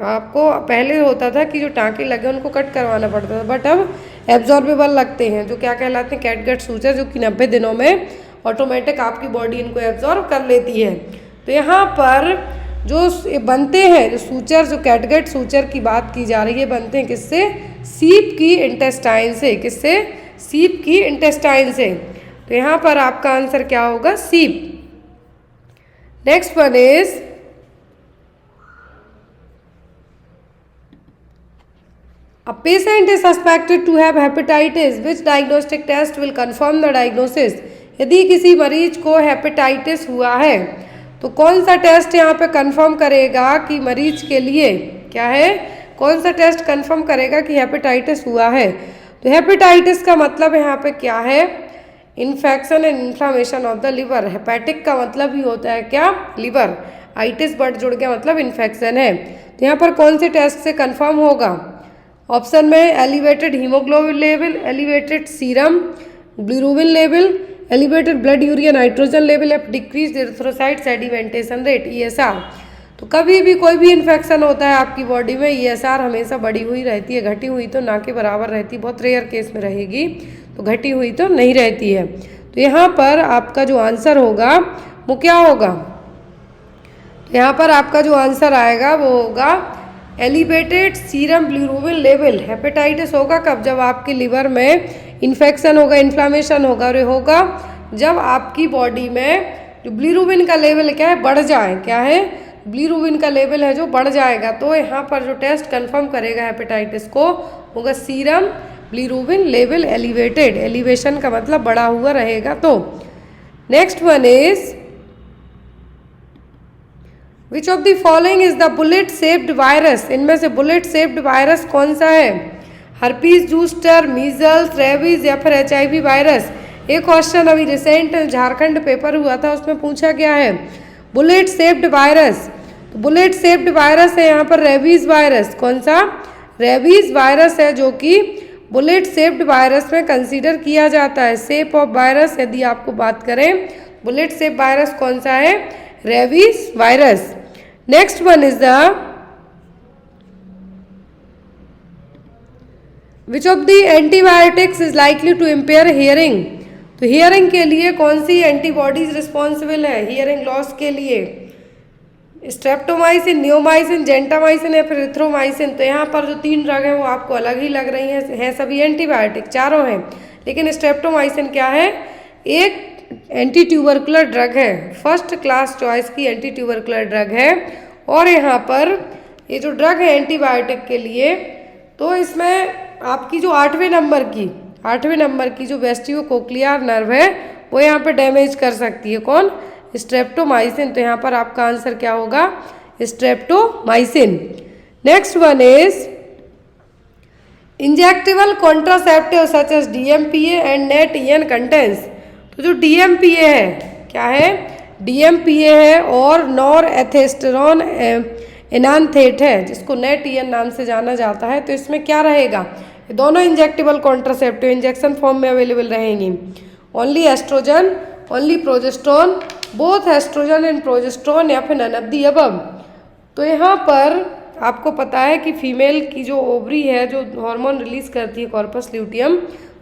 आपको पहले होता था कि जो टाँके लगे उनको कट करवाना पड़ता था, बट अब एब्जॉर्बेबल लगते हैं, जो क्या कहलाते हैं, कैटगट सूचर, जो कि 90 दिनों में ऑटोमेटिक आपकी बॉडी इनको एब्जॉर्ब कर लेती है। तो यहाँ पर जो बनते हैं जो सूचर, जो कैटगट सूचर की बात की जा रही है, बनते हैं किससे, सीप की इंटेस्टाइन से। किससे, सीप की इंटेस्टाइन से। तो यहाँ पर आपका आंसर क्या होगा, सीप। Next one is a patient is suspected to have hepatitis, which diagnostic test will confirm the diagnosis? यदि किसी मरीज को हेपेटाइटिस हुआ है तो कौन सा टेस्ट यहाँ पे कंफर्म करेगा कि मरीज के लिए क्या है, कौन सा टेस्ट कंफर्म करेगा कि हेपेटाइटिस हुआ है? तो हेपेटाइटिस का मतलब यहाँ पे क्या है, infection and inflammation of the liver. Hepatic का मतलब ही होता है क्या, लिवर। आइटिस बट जुड़ गया मतलब इन्फेक्शन है। तो यहाँ पर कौन से टेस्ट से कंफर्म होगा? ऑप्शन में elevated haemoglobin level, elevated serum bilirubin level, elevated blood urea nitrogen level, या decrease erythrocyte sedimentation rate, ESR। तो कभी भी कोई भी इन्फेक्शन होता है आपकी बॉडी में, ESR हमेशा बढ़ी हुई रहती है, घटी हुई तो ना के बराबर रहती है, बहुत रेयर केस में रहेगी, तो घटी हुई तो नहीं रहती है। तो यहाँ पर आपका जो आंसर होगा वो क्या होगा, तो यहाँ पर आपका जो आंसर आएगा वो होगा elevated serum bilirubin level. Hepatitis होगा कब, जब आपके लिवर में इन्फेक्शन होगा, इन्फ्लामेशन होगा, और ये होगा जब आपकी बॉडी में जो बिलिरुबिन का लेवल क्या है, बढ़ जाए, क्या है, बिलिरुबिन का लेवल है जो बढ़ जाएगा। तो यहाँ पर जो टेस्ट कंफर्म करेगा हेपेटाइटिस को होगा serum bilirubin level elevated. Elevation का मतलब बढ़ा हुआ रहेगा। तो next one is which of the following is the bullet shaped virus? इनमें से बुलेट शेप्ड वायरस कौन सा है? हर्पीज जूस्टर, मीजल्स, रेबीज या फिर HIV वायरस। एक क्वेश्चन अभी रिसेंट झारखंड पेपर हुआ था, उसमें पूछा गया है बुलेट शेप्ड वायरस। तो बुलेट शेप्ड वायरस है यहाँ पर रेबीज वायरस। कौन सा? रेबीज वायरस है जो कि बुलेट शेप्ड वायरस में कंसीडर किया जाता है। शेप ऑफ वायरस यदि आपको बात करें, बुलेट शेप वायरस कौन सा है? Rabies virus. Next one is the which of the antibiotics is likely to impair hearing? तो हियरिंग के लिए कौन सी एंटीबॉडीज रिस्पॉन्सिबल है हियरिंग लॉस के लिए? स्ट्रेप्टोमाइसिन, नियोमाइसिन, जेंटामाइसिन या फिर इथ्रोमाइसिन। तो यहाँ पर जो 3 ड्रग हैं वो आपको अलग ही लग रही हैं सभी एंटीबायोटिक, चारों हैं, लेकिन स्ट्रेप्टोमाइसिन क्या है? एक एंटी ट्यूबरकुलर ड्रग है, फर्स्ट क्लास चॉइस की एंटी ट्यूबरकुलर ड्रग है। और यहाँ पर ये जो ड्रग है एंटीबायोटिक के लिए, तो इसमें आपकी जो 8वें नंबर की जो वेस्टिबुलोकोक्लियर नर्व है वो यहाँ पर डैमेज कर सकती है। कौन? स्ट्रेप्टोमाइसिन। तो यहाँ पर आपका आंसर क्या होगा? Streptomycin. Next one is injectable contraceptive such as DMPA and NET-EN contains. तो जो DMPA है क्या है? DMPA है और नॉरहेस्टेरोन एनान्थेट है, जिसको NET-EN नाम से जाना जाता है। तो इसमें क्या रहेगा? ये दोनों इंजेक्टेबल कॉन्ट्रासेप्टिव इंजेक्शन फॉर्म में अवेलेबल रहेंगी। Only oestrogen, only progesterone, both oestrogen and progesterone, या फिर नन ऑफ द अबव। तो यहाँ पर आपको पता है कि फीमेल की जो ओवरी है जो हार्मोन रिलीज करती है कॉर्पस ल्यूटियम,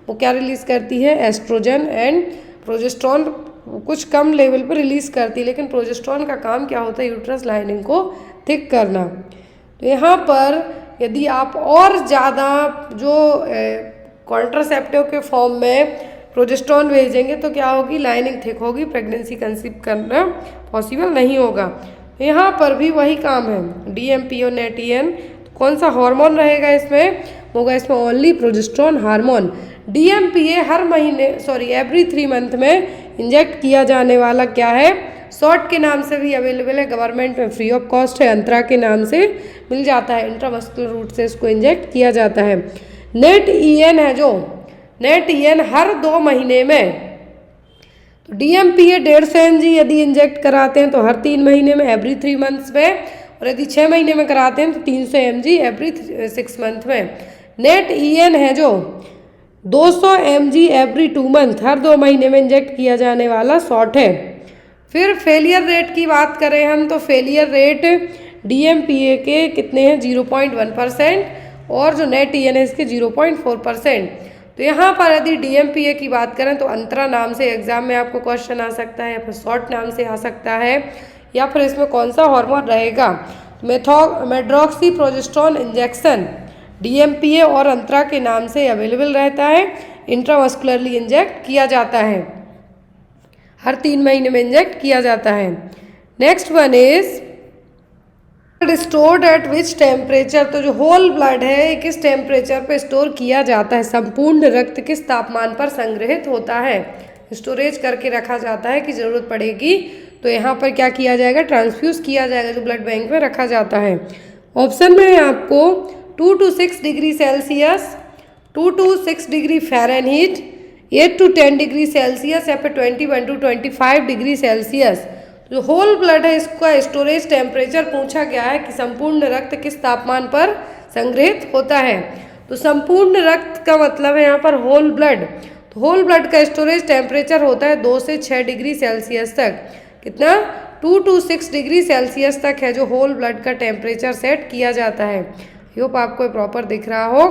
वो क्या रिलीज करती है? एस्ट्रोजन एंड प्रोजेस्ट्रॉन कुछ कम लेवल पर रिलीज करती है, लेकिन प्रोजेस्ट्रॉन का काम क्या होता है? यूट्रस लाइनिंग को थिक करना। तो यहाँ पर यदि आप और ज़्यादा जो कॉन्ट्रासेप्टिव के फॉर्म में प्रोजेस्ट्रॉन भेजेंगे तो क्या होगी? लाइनिंग थिक होगी, प्रेगनेंसी कंसीव करना पॉसिबल नहीं होगा। यहाँ पर भी वही काम है, DMPA और NET-EN। कौन सा हार्मोन रहेगा इसमें? होगा इसमें ओनली प्रोजेस्ट्रॉन हार्मोन। DMPA हर महीने एवरी 3 मंथ में इंजेक्ट किया जाने वाला क्या है? शॉर्ट के नाम से भी अवेलेबल है, गवर्नमेंट में फ्री ऑफ कॉस्ट है, अंतरा के नाम से मिल जाता है, इंट्रामस्कुलर रूट से इसको इंजेक्ट किया जाता है। नेट ईएन है जो, नेट ईएन हर 2 महीने में, तो डीएमपीए 150 mg यदि इंजेक्ट कराते हैं तो हर 3 महीने में, एवरी 3 मंथ्स में, और यदि 6 महीने में कराते हैं तो 300 mg एवरी 6 मंथ में। नेट ईएन है जो 200 mg एवरी 2 मंथ, हर 2 महीने में इंजेक्ट किया जाने वाला शॉट है। फिर फेलियर रेट की बात करें हम तो फेलियर रेट डीएमपीए के कितने हैं 0.1%, और जो नेट ईएन है इसके 0.4%। तो यहाँ पर यदि डीएमपीए की बात करें तो अंतरा नाम से एग्जाम में आपको क्वेश्चन आ सकता है, या फिर शॉर्ट नाम से आ सकता है, या फिर इसमें कौन सा हार्मोन रहेगा। मेड्रॉक्सी प्रोजेस्टेरोन इंजेक्शन डीएमपीए और अंतरा के नाम से अवेलेबल रहता है, इंट्रामस्कुलरली इंजेक्ट किया जाता है, हर 3 महीने में इंजेक्ट किया जाता है। Next one is stored at which temperature, तो जो होल ब्लड है किस टेम्परेचर पे स्टोर किया जाता है, संपूर्ण रक्त किस तापमान पर संग्रहित होता है, स्टोरेज करके रखा जाता है कि ज़रूरत पड़ेगी तो यहाँ पर क्या किया जाएगा, ट्रांसफ्यूज किया जाएगा, जो ब्लड बैंक में रखा जाता है। ऑप्शन में है आपको 2 to 6 degree Celsius, 2 to 6 degree Fahrenheit, 8 to 10 degree Celsius, या फिर 21 to 25 डिग्री सेल्सियस। जो होल ब्लड है इसका स्टोरेज टेम्परेचर पूछा गया है कि संपूर्ण रक्त किस तापमान पर संग्रहित होता है। तो संपूर्ण रक्त का मतलब है यहाँ पर होल ब्लड, तो होल ब्लड का स्टोरेज टेम्परेचर होता है 2 से 6 डिग्री सेल्सियस तक, कितना 2 to 6 डिग्री सेल्सियस तक है जो होल ब्लड का टेम्परेचर सेट किया जाता है। होप आपको प्रॉपर दिख रहा हो।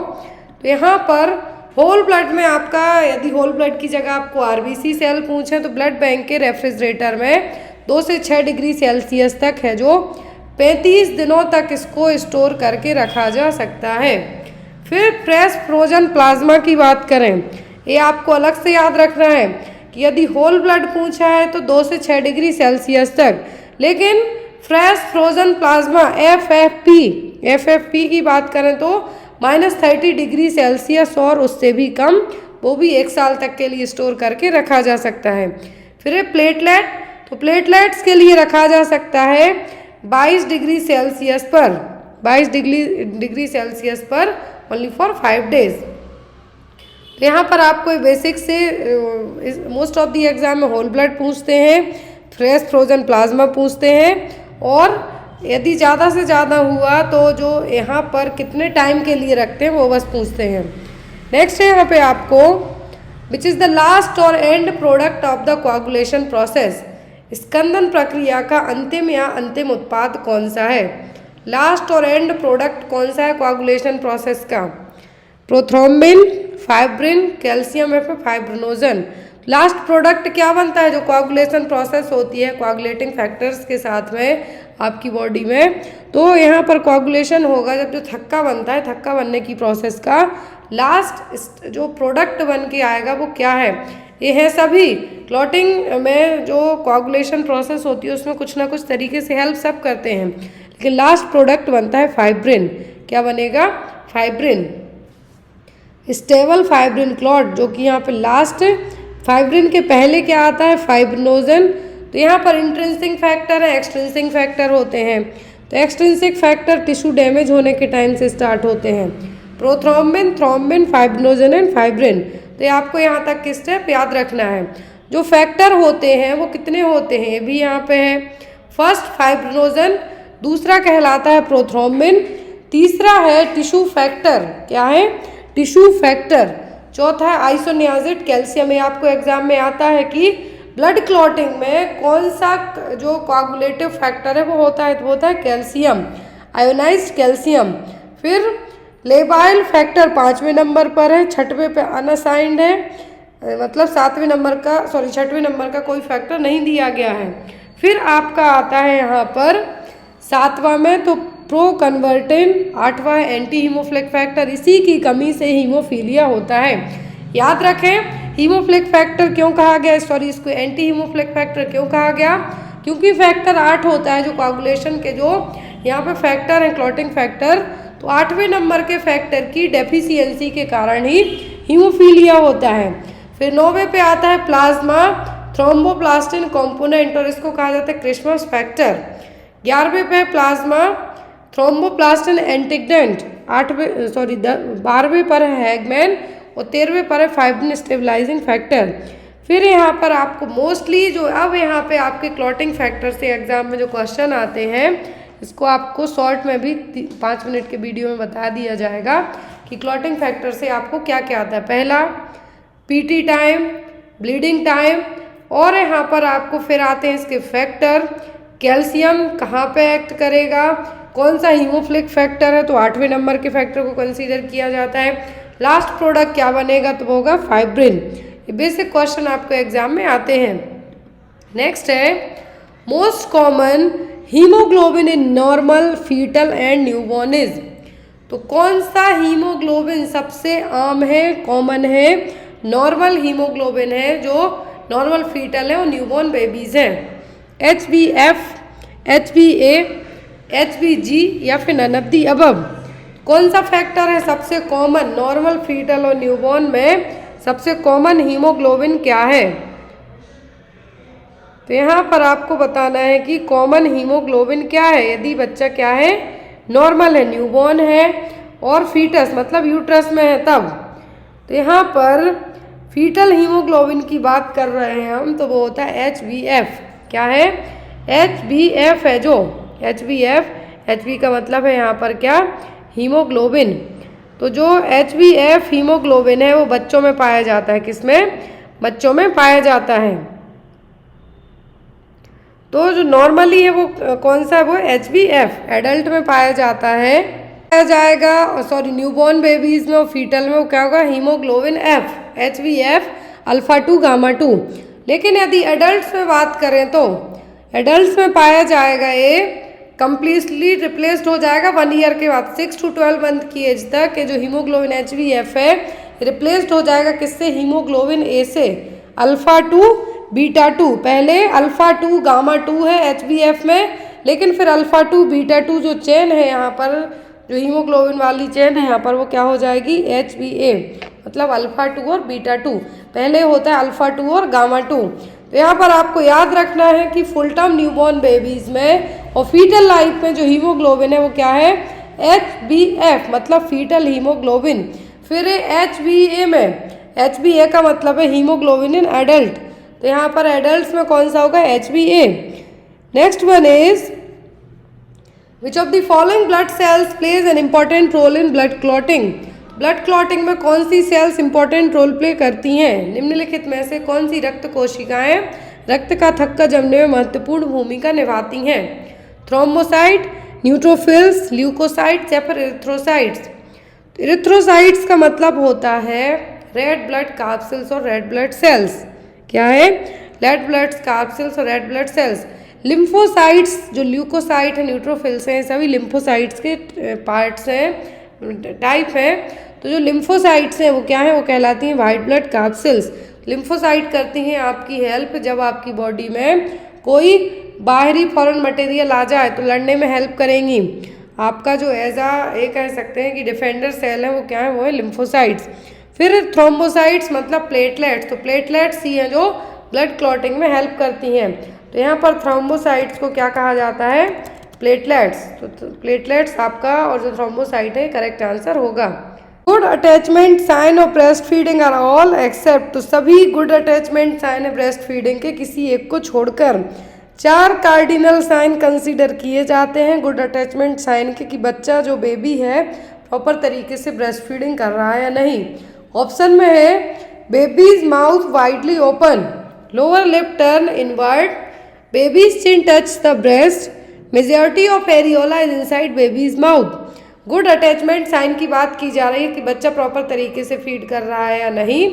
तो यहाँ पर होल ब्लड में आपका यदि होल ब्लड की जगह आपको आरबीसी सेल पूछे तो ब्लड बैंक के रेफ्रिजरेटर में 2 से 6 डिग्री सेल्सियस तक है जो 35 दिनों तक इसको स्टोर करके रखा जा सकता है। फिर फ्रेश फ्रोजन प्लाज्मा की बात करें, ये आपको अलग से याद रखना है कि यदि होल ब्लड पूछा है तो 2 से 6 डिग्री सेल्सियस तक, लेकिन फ्रेश फ्रोजन प्लाज्मा एफएफपी की बात करें तो -30 डिग्री सेल्सियस और उससे भी कम, वो भी 1 साल तक के लिए स्टोर करके रखा जा सकता है। फिर प्लेटलेट, तो प्लेटलेट्स के लिए रखा जा सकता है 22 डिग्री सेल्सियस पर, 22 डिग्री सेल्सियस पर ओनली फॉर 5 डेज। तो यहाँ पर आपको बेसिक से मोस्ट ऑफ दी एग्जाम में होल ब्लड पूछते हैं, फ्रेश फ्रोजन प्लाज्मा पूछते हैं, और यदि ज़्यादा से ज़्यादा हुआ तो जो यहाँ पर कितने टाइम के लिए रखते हैं वो बस पूछते हैं। नेक्स्ट है यहाँ पे आपको विच इज़ द लास्ट और end product of the coagulation process, स्कंदन प्रक्रिया का अंतिम या अंतिम उत्पाद कौन सा है। लास्ट और एंड प्रोडक्ट कौन सा है कोआगुलेशन प्रोसेस का, प्रोथ्रोम्बिन, फाइब्रिन, कैल्शियम या फिर फाइब्रिनोजन। लास्ट प्रोडक्ट क्या बनता है, जो कोआगुलेशन प्रोसेस होती है कोआगुलेटिंग फैक्टर्स के साथ में आपकी बॉडी में, तो यहाँ पर कोआगुलेशन होगा जब जो थक्का बनता है, थक्का बनने की प्रोसेस का लास्ट जो प्रोडक्ट बन के आएगा वो क्या है, ये है सभी। क्लॉटिंग में जो कोआगुलेशन प्रोसेस होती है उसमें कुछ ना कुछ तरीके से हेल्प सब करते हैं, लेकिन लास्ट प्रोडक्ट बनता है फाइब्रिन। क्या बनेगा, फाइब्रिन, स्टेबल फाइब्रिन क्लॉट, जो कि यहाँ पे लास्ट, फाइब्रिन के पहले क्या आता है, फाइब्रिनोजन। तो यहाँ पर इंट्रिंसिक फैक्टर है, एक्सट्रिंसिक फैक्टर होते हैं। तो एक्सट्रिंसिक फैक्टर टिश्यू डैमेज होने के टाइम से स्टार्ट होते हैं, prothrombin, thrombin, fibrinogen and fibrin. तो ये आपको यहाँ तक किस स्टेप याद रखना है। जो फैक्टर होते हैं वो कितने होते हैं, ये भी यहाँ पे है। फर्स्ट फाइब्रिनोजन, दूसरा कहलाता है प्रोथ्रोम्बिन, तीसरा है टिश्यू फैक्टर, क्या है, टिश्यू फैक्टर, चौथा है आइसोनियाजिड कैल्शियम। ये आपको एग्जाम में आता है कि ब्लड क्लॉटिंग में कौन सा जो कोआगुलेटिव फैक्टर है वो होता है, तो होता है कैल्शियम, आयोनाइज्ड कैल्शियम। फिर लेबाइल फैक्टर 5वें नंबर पर है, 6वें पे अनअसाइंड है, मतलब 7वें नंबर का, 6वें नंबर का कोई फैक्टर नहीं दिया गया है। फिर आपका आता है यहाँ पर 7वां में तो प्रो कन्वर्टिन, 8वां है एंटी हीमोफिलिक फैक्टर, इसी की कमी से हीमोफीलिया होता है। याद रखें हीमोफिलिक फैक्टर क्यों कहा गया, सॉरी इसको एंटी हीमोफिलिक फैक्टर क्यों कहा गया, क्योंकि फैक्टर 8 होता है जो कोआगुलेशन के जो यहाँ पे फैक्टर है क्लॉटिंग फैक्टर, तो 8वें नंबर के फैक्टर की डेफिशिएंसी के कारण ही हीमोफीलिया होता है। फिर 9वें पे आता है प्लाज्मा, थ्रोम्बोप्लास्टिन कंपोनेंट और इसको कहा जाता है क्रिसमस फैक्टर। 11वें पे प्लाज्मा थ्रोम्बोप्लास्टिन एंटीग्रेंट, 12वें पर है हैगमैन और 13वें पर है फाइब्रिन स्टेबलाइजिंग फैक्टर। फिर यहाँ पर आपको मोस्टली जो अब यहाँ पे आपके क्लॉटिंग फैक्टर से एग्जाम में जो क्वेश्चन आते हैं, इसको आपको शॉर्ट में भी 5 मिनट के वीडियो में बता दिया जाएगा कि क्लॉटिंग फैक्टर से आपको क्या क्या आता है। पहला पीटी टाइम, ब्लीडिंग टाइम, और यहाँ पर आपको फिर आते हैं इसके फैक्टर। कैल्शियम कहाँ पे एक्ट करेगा, कौन सा हीमोफिलिक फैक्टर है, तो 8वें नंबर के फैक्टर को कंसीडर किया जाता है। लास्ट प्रोडक्ट क्या बनेगा, तो वो होगा फाइब्रिन। ये बेसिक क्वेश्चन आपको एग्जाम में आते हैं। नेक्स्ट है most common haemoglobin in normal, foetal and newborn is. तो कौन सा हीमोग्लोबिन सबसे आम है, कॉमन है? नॉर्मल हीमोग्लोबिन है जो नॉर्मल फीटल है और न्यूबॉर्न बेबीज हैं। HbF, HbA, HbG या फिर नन ऑफ द अबव। कौन सा फैक्टर है सबसे कॉमन नॉर्मल, फीटल और न्यूबॉर्न में? सबसे कॉमन हीमोग्लोबिन क्या है? तो यहाँ पर आपको बताना है कि कॉमन हीमोग्लोबिन क्या है। यदि बच्चा क्या है, नॉर्मल है, न्यूबॉर्न है और फीटस मतलब यूट्रस में है तब। तो यहाँ पर फीटल हीमोग्लोबिन की बात कर रहे हैं हम, तो वो होता है HbF। क्या है? HbF है जो HbF, Hb का मतलब है यहाँ पर क्या, हीमोग्लोबिन। तो जो HbF हीमोग्लोबिन है वो बच्चों में पाया जाता है। किसमें? बच्चों में पाया जाता है। तो जो नॉर्मली है वो कौन सा है, वो HbF एडल्ट में पाया जाता है, पाया जाएगा। सॉरी, न्यूबॉर्न बेबीज में और फीटल में वो क्या होगा, haemoglobin F, HbF alpha 2 gamma 2। लेकिन यदि एडल्ट्स में बात करें तो एडल्ट्स में पाया जाएगा ये कम्प्लीटली रिप्लेस्ड हो जाएगा 1 ईयर के बाद। 6 to 12 मंथ की एज तक ये जो हीमोग्लोबिन HbF है रिप्लेस्ड हो जाएगा किससे, हीमोग्लोबिन A से, अल्फा 2 बीटा 2। पहले अल्फा 2 गामा 2 है HbF में, लेकिन फिर अल्फा 2 बीटा 2 जो चेन है यहाँ पर, जो हीमोग्लोबिन वाली चेन है यहाँ पर, वो क्या हो जाएगी, HbA, मतलब अल्फा 2 और बीटा 2। पहले होता है अल्फा 2 और गामा 2। तो यहाँ पर आपको याद रखना है कि फुल टर्म न्यूबॉर्न बेबीज में और फीटल लाइफ में जो हीमोग्लोबिन है वो क्या है, HbF मतलब फीटल हीमोग्लोबिन। फिर HbA में, HbA का मतलब है हीमोग्लोबिन इन एडल्ट। तो यहाँ पर एडल्ट में कौन सा होगा, HbA। Next one is which of the following blood cells plays an important role in blood clotting. Blood clotting में कौन सी सेल्स इंपॉर्टेंट रोल प्ले करती हैं? निम्नलिखित में से कौन सी रक्त कोशिकाएं रक्त का थक्का जमने में महत्वपूर्ण भूमिका निभाती हैं? थ्रोम्बोसाइट, न्यूट्रोफिल्स, ल्यूकोसाइट्स या फिर इरिथ्रोसाइट्स। इरिथ्रोसाइट्स का मतलब होता है रेड ब्लड कार्पसेल्स और रेड ब्लड सेल्स। क्या है? रेड ब्लड कार्पसेल्स और रेड ब्लड सेल्स। लिम्फोसाइट्स जो ल्यूकोसाइट है, न्यूट्रोफिल्स हैं, सभी लिम्फोसाइट्स के पार्ट्स हैं, टाइप हैं। तो जो लिम्फोसाइट्स हैं वो क्या है, वो कहलाती हैं वाइट ब्लड कार्पसेल्स। लिम्फोसाइट करती हैं आपकी हेल्प जब आपकी बॉडी में कोई बाहरी फॉरेन मटेरियल आ जाए तो लड़ने में हेल्प करेंगी। आपका जो ये कह सकते हैं कि डिफेंडर सेल है वो क्या है, वो है लिम्फोसाइट्स। फिर थ्रोम्बोसाइट्स मतलब प्लेटलेट्स। तो प्लेटलेट्स ही हैं जो ब्लड क्लॉटिंग में हेल्प करती हैं। तो यहाँ पर थ्रोम्बोसाइट्स को क्या कहा जाता है, प्लेटलेट्स। तो प्लेटलेट्स आपका और जो थ्रोम्बोसाइट है करेक्ट आंसर होगा। Good attachment sign of breastfeeding are all except. तो सभी गुड अटैचमेंट साइन है ब्रेस्ट फीडिंग के किसी एक को छोड़कर 4 कार्डिनल साइन कंसीडर किए जाते हैं गुड अटैचमेंट साइन के, कि बच्चा जो बेबी है प्रॉपर तरीके से ब्रेस्ट फीडिंग कर रहा है या नहीं। ऑप्शन में है baby's mouth widely open, lower lip turn inward, baby's chin touch the breast, majority of areola is inside baby's mouth. Good attachment sign की बात की जा रही है कि बच्चा प्रॉपर तरीके से फीड कर रहा है या नहीं।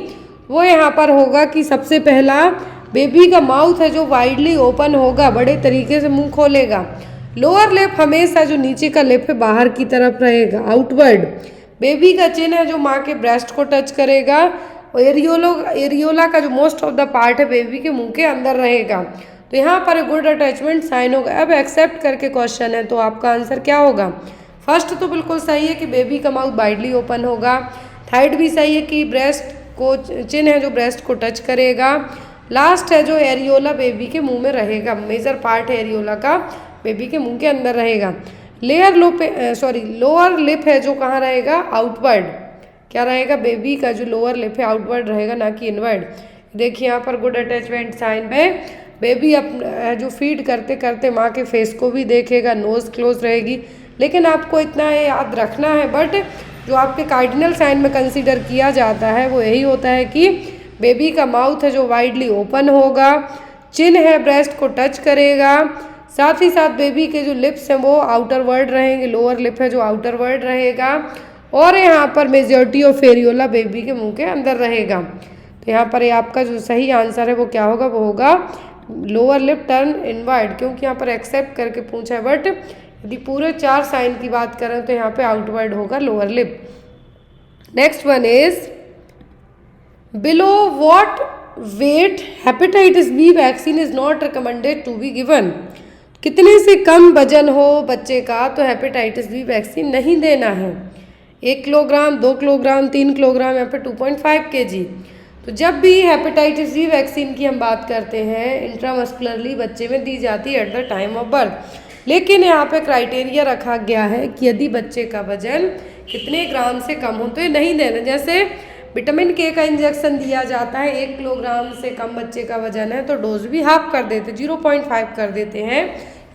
वो यहाँ पर होगा कि सबसे पहला बेबी का माउथ है जो वाइडली ओपन होगा, बड़े तरीके से मुंह खोलेगा। लोअर लिप हमेशा जो नीचे का लिप है बाहर की तरफ रहेगा, आउटवर्ड। बेबी का चिन है जो माँ के ब्रेस्ट को टच करेगा और एरियोला का जो मोस्ट ऑफ द पार्ट है बेबी के मुंह के अंदर रहेगा। तो यहाँ पर गुड अटैचमेंट साइन होगा। अब एक्सेप्ट करके क्वेश्चन है तो आपका आंसर क्या होगा। फर्स्ट तो बिल्कुल सही है कि बेबी का माउथ वाइडली ओपन होगा। थर्ड भी सही है कि ब्रेस्ट को चिन्ह है जो ब्रेस्ट को टच करेगा। लास्ट है जो एरियोला बेबी के मुंह में रहेगा, मेजर पार्ट है एरियोला का बेबी के मुंह के अंदर रहेगा। लोअर लिप है जो कहाँ रहेगा, आउटवर्ड। क्या रहेगा, बेबी का जो लोअर लिप है आउटवर्ड रहेगा, ना कि इनवर्ड। देखिए यहाँ पर गुड अटैचमेंट साइन में बेबी जो फीड करते करते माँ के फेस को भी देखेगा, नोज क्लोज रहेगी। लेकिन आपको इतना याद रखना है, बट जो आपके कार्डिनल साइन में कंसीडर किया जाता है वो यही होता है कि बेबी का माउथ है जो वाइडली ओपन होगा, चिन है ब्रेस्ट को टच करेगा, साथ ही साथ बेबी के जो लिप्स हैं वो आउटर वर्ड रहेंगे, लोअर लिप है जो आउटर वर्ड रहेगा, और यहाँ पर मेजॉरिटी ऑफ एरियोला बेबी के मुंह के अंदर रहेगा। तो यहाँ पर आपका जो सही आंसर है वो क्या होगा, वो होगा लोअर लिप टर्न इनवर्ड, क्योंकि यहाँ पर एक्सेप्ट करके पूछा है। बट यदि पूरे 4 साइन की बात करें तो यहाँ पे आउटवर्ड होगा lower lip. Next one is below what weight hepatitis B vaccine is not recommended to be given. कितने से कम वजन हो बच्चे का तो हेपेटाइटिस बी वैक्सीन नहीं देना है। 1 किलोग्राम, 2 किलोग्राम, 3 किलोग्राम, यहाँ पे 2.5 kg। तो जब भी हेपेटाइटिस बी वैक्सीन की हम बात करते हैं इंट्रामस्कुलरली बच्चे में दी जाती है eight the time of birth. लेकिन यहाँ पे क्राइटेरिया रखा गया है कि यदि बच्चे का वजन कितने ग्राम से कम हो तो ये नहीं देना। जैसे विटामिन के का इंजेक्शन दिया जाता है, 1 किलोग्राम से कम बच्चे का वजन है तो डोज भी हाफ कर देते, 0.5 कर देते हैं।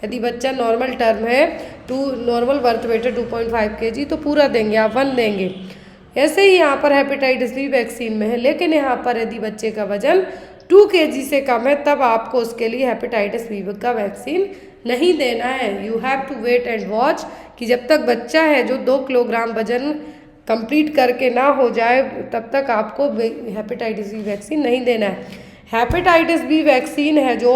यदि बच्चा नॉर्मल टर्म है, नॉर्मल बर्थ वेट है 2.5 kg तो पूरा देंगे, आप 1 देंगे। ऐसे ही यहाँ पर हेपेटाइटिस बी वैक्सीन में है, लेकिन यहाँ पर यदि बच्चे का वजन 2 kg से कम है तब आपको उसके लिए हेपेटाइटिस बी का वैक्सीन नहीं देना है। You have to wait and watch कि जब तक बच्चा है जो 2 किलोग्राम वजन कंप्लीट करके ना हो जाए तब तक आपको हेपेटाइटिस बी वैक्सीन नहीं देना है। हेपेटाइटिस बी वैक्सीन है जो,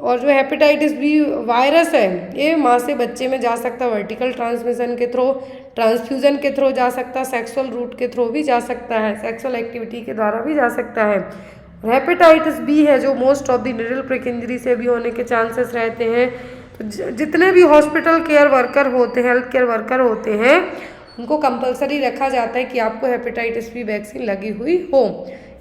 और जो हेपेटाइटिस बी वायरस है ये माँ से बच्चे में जा सकता है वर्टिकल ट्रांसमिशन के थ्रू, ट्रांसफ्यूजन के थ्रू जा सकता है, सेक्सुअल रूट के थ्रू भी जा सकता है, सेक्सुअल एक्टिविटी के द्वारा भी जा सकता है। हेपेटाइटिस बी है जो most of the needle prick injury से भी होने के चांसेस रहते हैं। तो जितने भी हॉस्पिटल केयर वर्कर होते हैं, हेल्थ केयर वर्कर होते हैं, उनको कंपलसरी रखा जाता है कि आपको हेपेटाइटिस बी वैक्सीन लगी हुई हो,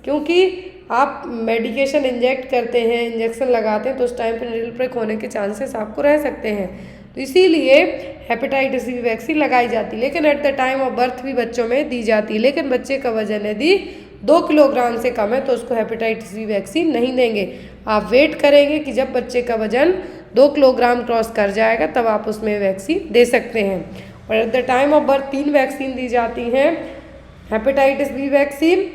क्योंकि आप मेडिकेशन इंजेक्ट करते हैं, इंजेक्शन लगाते हैं तो उस टाइम पर निडल प्रिक होने के चांसेस आपको रह सकते हैं। तो इसीलिए हेपेटाइटिस बी वैक्सीन लगाई जाती है, लेकिन eight the time of birth भी बच्चों में दी जाती है। लेकिन बच्चे का वजन यदि 2 किलोग्राम से कम है तो उसको हेपेटाइटिस बी वैक्सीन नहीं देंगे। आप वेट करेंगे कि जब बच्चे का वजन 2 किलोग्राम क्रॉस कर जाएगा तब आप उसमें वैक्सीन दे सकते हैं। और at the time of birth 3 vaccine दी जाती हैं, hepatitis B vaccine,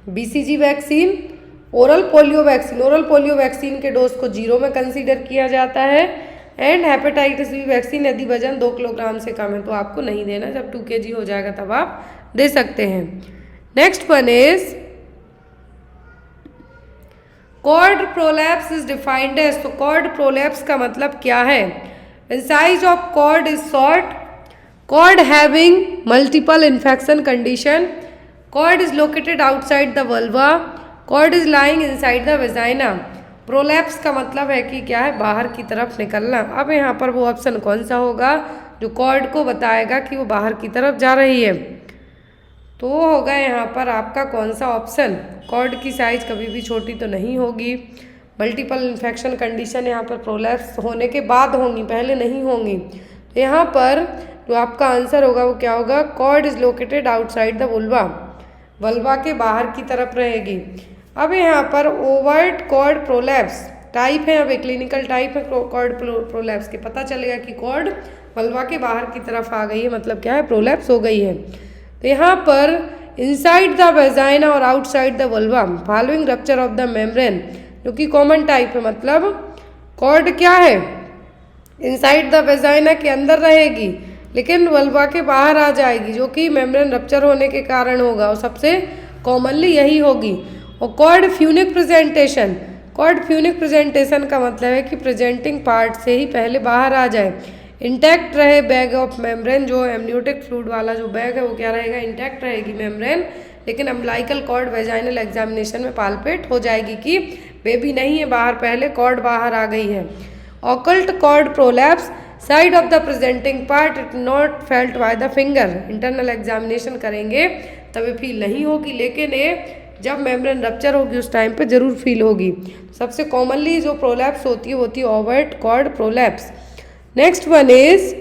BCG vaccine, oral polio vaccine. Oral polio vaccine के डोज को 0 में कंसीडर किया जाता है। एंड हेपेटाइटिस बी वैक्सीन यदि वजन 2 किलोग्राम से कम है तो आपको नहीं देना, जब 2 kg हो जाएगा तब आप दे सकते हैं। Next one is cord prolapse is defined as. तो कॉर्ड प्रोलैप्स का मतलब क्या है? Size of cord is short, cord having multiple infection condition, cord is located outside the vulva, cord is lying inside the vagina. Prolapse का मतलब है कि क्या है, बाहर की तरफ निकलना। अब यहाँ पर वो ऑप्शन कौन सा होगा जो कॉर्ड को बताएगा कि वो बाहर की तरफ जा रही है? तो वो होगा यहाँ पर आपका कौन सा ऑप्शन, कॉर्ड की साइज कभी भी छोटी तो नहीं होगी। मल्टीपल इन्फेक्शन कंडीशन यहाँ पर प्रोलैप्स होने के बाद होंगी, पहले नहीं होंगी। तो यहाँ पर जो आपका आंसर होगा वो क्या होगा, cord is located outside the vulva, vulva के बाहर की तरफ रहेगी। अब यहाँ पर ओवर्ट कॉर्ड प्रोलैप्स टाइप है, अब एक क्लिनिकल टाइप है कॉर्ड प्रोलैप्स के, पता चलेगा कि कॉर्ड वल्वा के बाहर की तरफ आ गई है, मतलब क्या है, प्रोलैप्स हो गई है। तो यहाँ पर इनसाइड द वेजाइना और outside the vulva following rupture of the membrane, जो कि कॉमन टाइप है, मतलब कॉर्ड क्या है, इनसाइड द वेजाइना के अंदर रहेगी लेकिन वल्वा के बाहर आ जाएगी, जो कि मेम्ब्रेन रप्चर होने के कारण होगा, और सबसे कॉमनली यही होगी। और कॉर्ड फ्यूनिक प्रेजेंटेशन, कॉर्ड फ्यूनिक प्रेजेंटेशन का मतलब है कि प्रेजेंटिंग पार्ट से ही पहले बाहर आ जाए, इंटैक्ट रहे बैग ऑफ मेम्ब्रेन, जो एमनियोटिक फ्लूइड वाला जो बैग है वो क्या रहेगा, इंटैक्ट रहेगी मेम्ब्रेन, लेकिन अम्बिलाइकल कॉर्ड वेजाइनल एग्जामिनेशन में पाल्पेट हो जाएगी कि बेबी नहीं है बाहर, पहले कॉर्ड बाहर आ गई है। Occult cord prolapse side of the presenting part it not felt by the finger, internal examination करेंगे तभी फील नहीं होगी, लेकिन ये जब मेम्ब्रेन रप्चर होगी उस टाइम पे जरूर फील होगी। सबसे कॉमनली जो प्रोलैप्स होती है overt cord prolapse. Next one is